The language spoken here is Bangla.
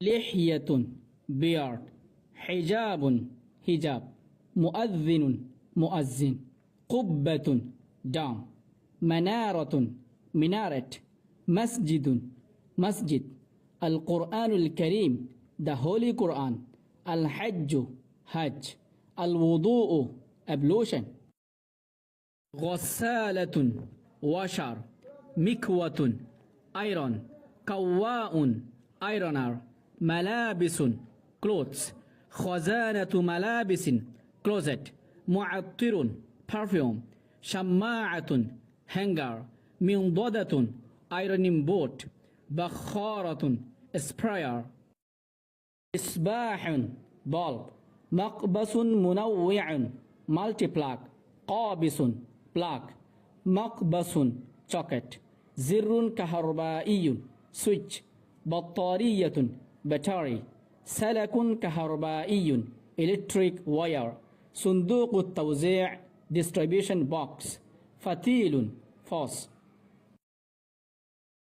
লিহিয়াতুন beard, হিজাবুন হিজাব, মুআযযিনুন মুআযযিন, কুব্বাতুন dome, মানারাতুন minaret, masjidun masjid, আল কোরআনুল কারীম the holy Quran, Al হাজ্জু hajj, Al wudu'u ablution, গসালাতুন washer, মিকওয়াতুন iron, কাওয়াউন ironer, মালাবিসুন clothes, খাজানাতু মালাবিসিন closet, মুআত্তিরুন perfume, শাম্মাআতুন hanger, মিনদাদাতুন ironing board, বাখারাতুন sprayer, ইসবাহুন bulb, মাকবাসুন মুনাওয়িউন multiplug, qabisun plug, মাকবাসুন socket, জিররুন কাহারবাইয়ুন switch, বাত্তারিয়াতুন battery, সালাকুন কাহারবাইয়ুন electric wire, সুন্দুকুত তাওজি' distribution box, ফাতিলুন faucet.